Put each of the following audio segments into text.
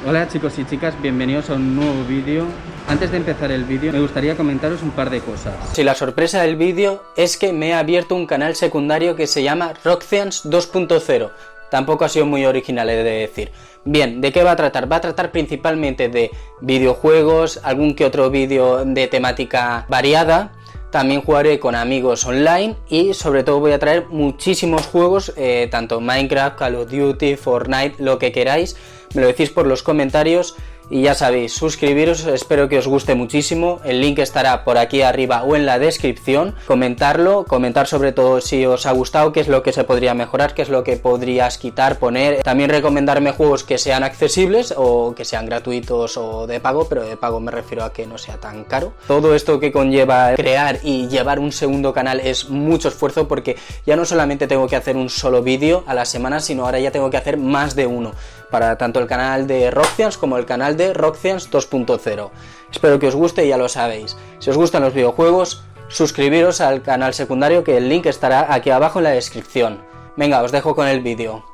Hola chicos y chicas, bienvenidos a un nuevo vídeo. Antes de empezar el vídeo me gustaría comentaros un par de cosas. Sí, la sorpresa del vídeo es que me he abierto un canal secundario que se llama Rockcians 2.0. Tampoco ha sido muy original, he de decir. Bien, ¿de qué va a tratar? Va a tratar principalmente de videojuegos, algún que otro vídeo de temática variada. También jugaré con amigos online y sobre todo voy a traer muchísimos juegos, tanto Minecraft, Call of Duty, Fortnite, lo que queráis. Me lo decís por los comentarios y ya sabéis, suscribiros, espero que os guste muchísimo, el link estará por aquí arriba o en la descripción, comentar sobre todo si os ha gustado, qué es lo que se podría mejorar, qué es lo que podrías quitar, poner, también recomendarme juegos que sean accesibles o que sean gratuitos o de pago, pero de pago me refiero a que no sea tan caro. Todo esto que conlleva crear y llevar un segundo canal es mucho esfuerzo porque ya no solamente tengo que hacer un solo vídeo a la semana, sino ahora ya tengo que hacer más de uno, para tanto el canal de Rockcians como el canal de Rockcians 2.0. Espero que os guste y ya lo sabéis. Si os gustan los videojuegos, suscribiros al canal secundario, que el link estará aquí abajo en la descripción. Venga, os dejo con el vídeo.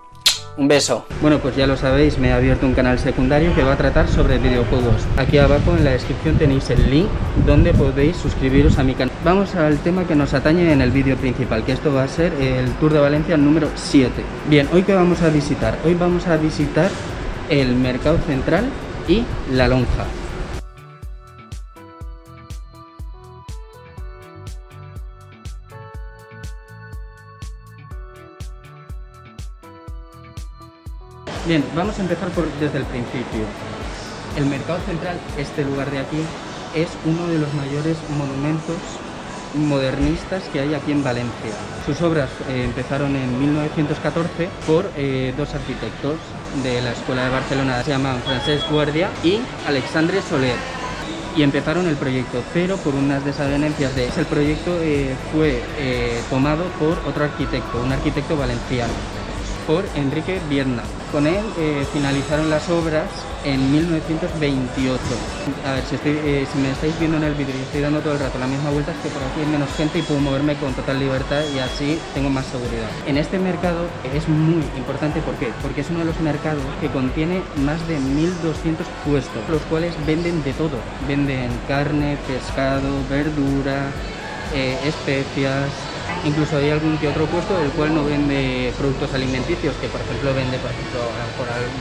Un beso. Bueno, pues ya lo sabéis, me he abierto un canal secundario que va a tratar sobre videojuegos. Aquí abajo en la descripción tenéis el link donde podéis suscribiros a mi canal. Vamos al tema que nos atañe en el vídeo principal, que esto va a ser el Tour de Valencia número 7. Bien, ¿hoy qué vamos a visitar? Hoy vamos a visitar el Mercado Central y la Lonja. Bien, vamos a empezar desde el principio. El Mercado Central, este lugar de aquí, es uno de los mayores monumentos modernistas que hay aquí en Valencia. Sus obras empezaron en 1914 por dos arquitectos de la Escuela de Barcelona, se llaman Francesc Guardia y Alexandre Soler. Y empezaron el proyecto, pero por unas desavenencias el proyecto fue tomado por otro arquitecto, un arquitecto valenciano, por Enrique Vierna. Con él finalizaron las obras en 1928. A ver, si me estáis viendo en el vídeo y estoy dando todo el rato la misma vuelta, es que por aquí hay menos gente y puedo moverme con total libertad y así tengo más seguridad. En este mercado es muy importante, ¿por qué? Porque es uno de los mercados que contiene más de 1200 puestos, los cuales venden de todo. Venden carne, pescado, verdura, especias. Incluso hay algún que otro puesto el cual no vende productos alimenticios, que por ejemplo vende por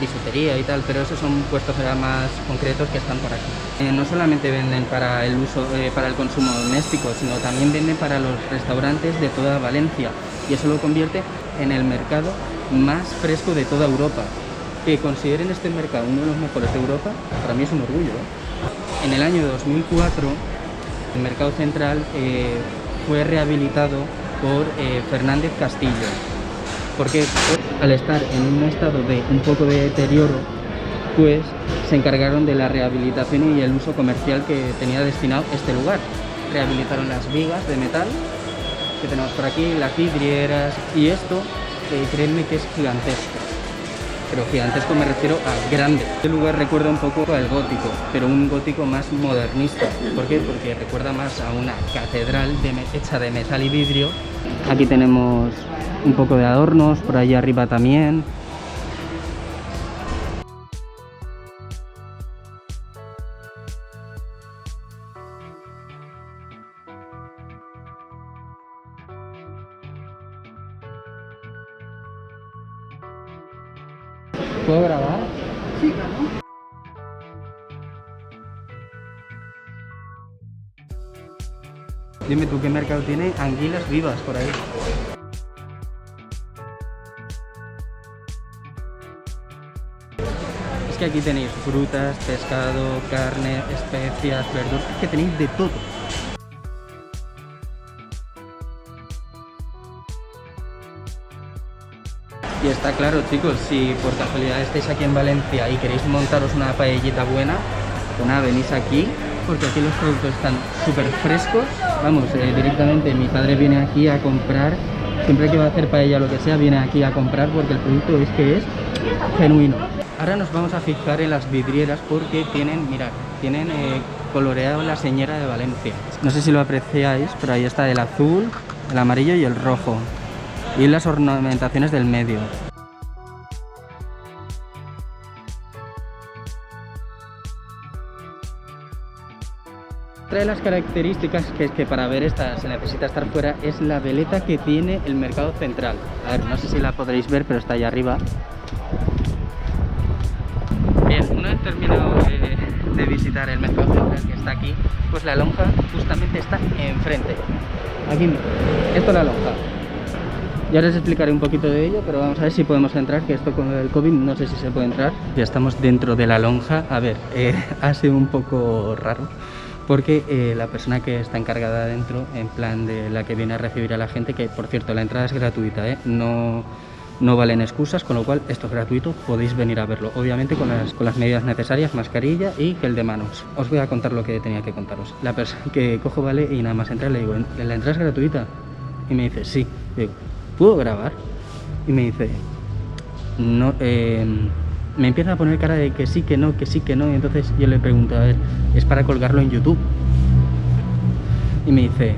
bisutería y tal, pero esos son puestos ya más concretos que están por aquí. No solamente venden para el uso, para el consumo doméstico, sino también venden para los restaurantes de toda Valencia, y eso lo convierte en el mercado más fresco de toda Europa. Que consideren este mercado uno de los mejores de Europa, para mí es un orgullo, ¿eh? En el año 2004 el Mercado Central fue rehabilitado por Fernández Castillo. Porque al estar en un estado de un poco de deterioro, pues se encargaron de la rehabilitación y el uso comercial que tenía destinado este lugar. Rehabilitaron las vigas de metal que tenemos por aquí, las vidrieras, y esto, créanme que es gigantesco. Pero gigantesco me refiero a grande. Este lugar recuerda un poco al gótico, pero un gótico más modernista. ¿Por qué? Porque recuerda más a una catedral hecha de metal y vidrio. Aquí tenemos un poco de adornos, por allá arriba también. ¿Puedo grabar? Sí, claro. Dime tú, ¿qué mercado tiene anguilas vivas por ahí? Es que aquí tenéis frutas, pescado, carne, especias, verduras, es que tenéis de todo. Y está claro, chicos, si por casualidad estáis aquí en Valencia y queréis montaros una paellita buena, pues nada, venís aquí, porque aquí los productos están súper frescos. Vamos, directamente mi padre viene aquí a comprar, siempre que va a hacer paella o lo que sea, viene aquí a comprar porque el producto es que es genuino. Ahora nos vamos a fijar en las vidrieras porque tienen, mirad, tienen coloreado la señera de Valencia. No sé si lo apreciáis, pero ahí está el azul, el amarillo y el rojo. Y las ornamentaciones del medio. otra de las características que es que para ver esta se necesita estar fuera es la veleta que tiene el mercado central. A ver, no sé si la podréis ver, pero está allá arriba. Bien, una vez terminado de visitar el mercado central que está aquí, pues la lonja justamente está enfrente. Aquí, esto es la lonja. Ya les explicaré un poquito de ello, pero vamos a ver si podemos entrar, que esto con el COVID no sé si se puede entrar. Ya estamos dentro de la lonja. A ver, ha sido un poco raro, porque la persona que está encargada adentro, en plan de la que viene a recibir a la gente, que por cierto la entrada es gratuita, no valen excusas, con lo cual esto es gratuito, podéis venir a verlo, obviamente con las medidas necesarias, mascarilla y gel de manos. Os voy a contar lo que tenía que contaros. La persona que cojo, vale, y nada más entrar le digo, ¿la entrada es gratuita? Y me dice, sí. Digo, ¿puedo grabar? Y me dice, no, me empieza a poner cara de que sí, que no, que sí, que no. Y entonces yo le pregunto, a ver, ¿es para colgarlo en YouTube? Y me dice,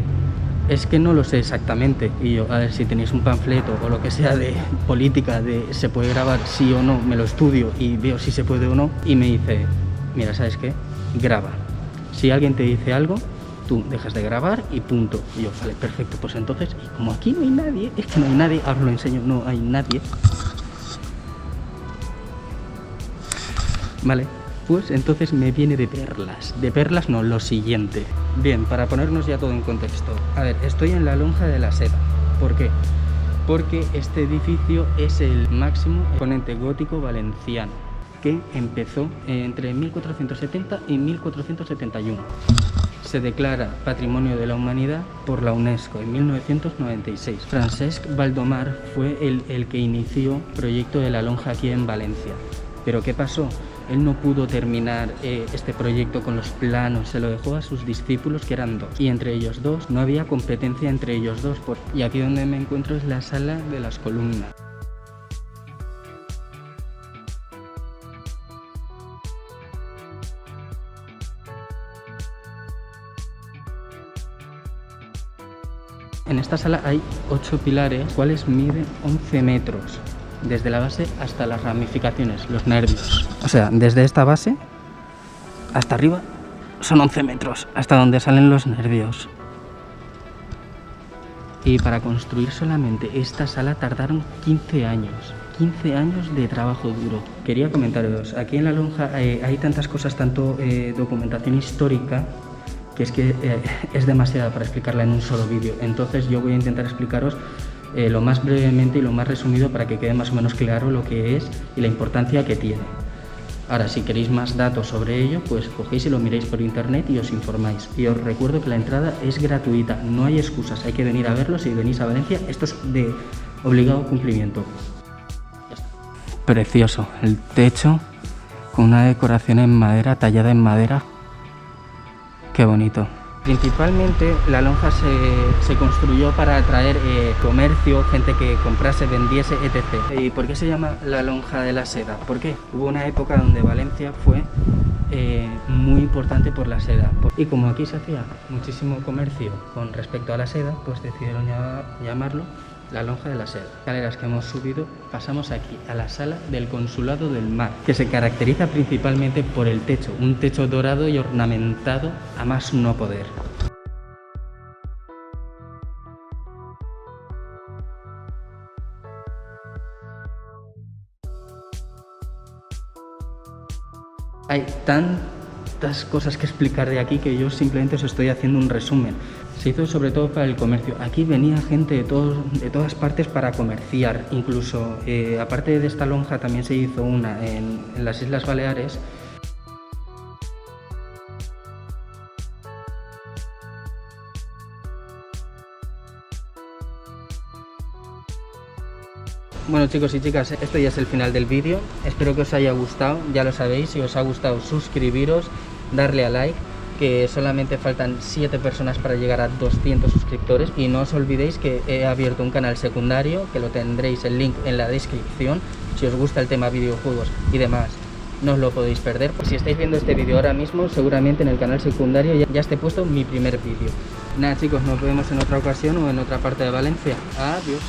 es que no lo sé exactamente. Y yo, a ver, si tenéis un panfleto o lo que sea de política, de se puede grabar sí o no, me lo estudio y veo si se puede o no. Y me dice, mira, ¿sabes qué? Graba. Si alguien te dice algo, tú dejas de grabar y punto. Y yo, vale, perfecto, pues entonces, y como aquí no hay nadie, es que no hay nadie, ahora lo enseño, no hay nadie. Vale, pues entonces me viene de perlas no, lo siguiente. Bien, para ponernos ya todo en contexto, a ver, estoy en la lonja de la Seda. ¿Por qué? Porque este edificio es el máximo exponente gótico valenciano, que empezó entre 1470 y 1471. Se declara Patrimonio de la Humanidad por la UNESCO en 1996. Francesc Baldomar fue el que inició el proyecto de la lonja aquí en Valencia. ¿Pero qué pasó? Él no pudo terminar este proyecto con los planos, se lo dejó a sus discípulos, que eran dos, y entre ellos dos no había competencia entre ellos dos. Y aquí donde me encuentro es la sala de las columnas. En esta sala hay 8 pilares, cuales miden 11 metros, desde la base hasta las ramificaciones, los nervios. O sea, desde esta base hasta arriba son 11 metros, hasta donde salen los nervios. Y para construir solamente esta sala tardaron 15 años. 15 años de trabajo duro. Quería comentaros, aquí en la lonja hay tantas cosas, tanto documentación histórica, que es que es demasiada para explicarla en un solo vídeo. Entonces yo voy a intentar explicaros lo más brevemente y lo más resumido para que quede más o menos claro lo que es y la importancia que tiene. Ahora, si queréis más datos sobre ello, pues cogéis y lo miréis por internet y os informáis. Y os recuerdo que la entrada es gratuita, no hay excusas, hay que venir a verlo. Si venís a Valencia, esto es de obligado cumplimiento. Precioso, el techo con una decoración en madera, tallada en madera. Qué bonito. Principalmente la lonja se construyó para atraer comercio, gente que comprase, vendiese, etc. ¿Y por qué se llama la lonja de la Seda? Porque hubo una época donde Valencia fue muy importante por la seda. Y como aquí se hacía muchísimo comercio con respecto a la seda, pues decidieron llamarlo la lonja de la Seda. Escaleras que hemos subido, pasamos aquí a la sala del Consulado del Mar, que se caracteriza principalmente por el techo, un techo dorado y ornamentado a más no poder. Hay tantas cosas que explicar de aquí que yo simplemente os estoy haciendo un resumen. Se hizo sobre todo para el comercio. Aquí venía gente de todas partes para comerciar. Incluso, aparte de esta lonja, también se hizo una en las Islas Baleares. Bueno, chicos y chicas, esto ya es el final del vídeo. Espero que os haya gustado. Ya lo sabéis, si os ha gustado, suscribiros, darle a like, que solamente faltan 7 personas para llegar a 200 suscriptores. Y no os olvidéis que he abierto un canal secundario, que lo tendréis el link en la descripción. Si os gusta el tema videojuegos y demás, no os lo podéis perder. Si estáis viendo este vídeo ahora mismo, seguramente en el canal secundario ya esté puesto mi primer vídeo. Nada, chicos, nos vemos en otra ocasión o en otra parte de Valencia. Adiós.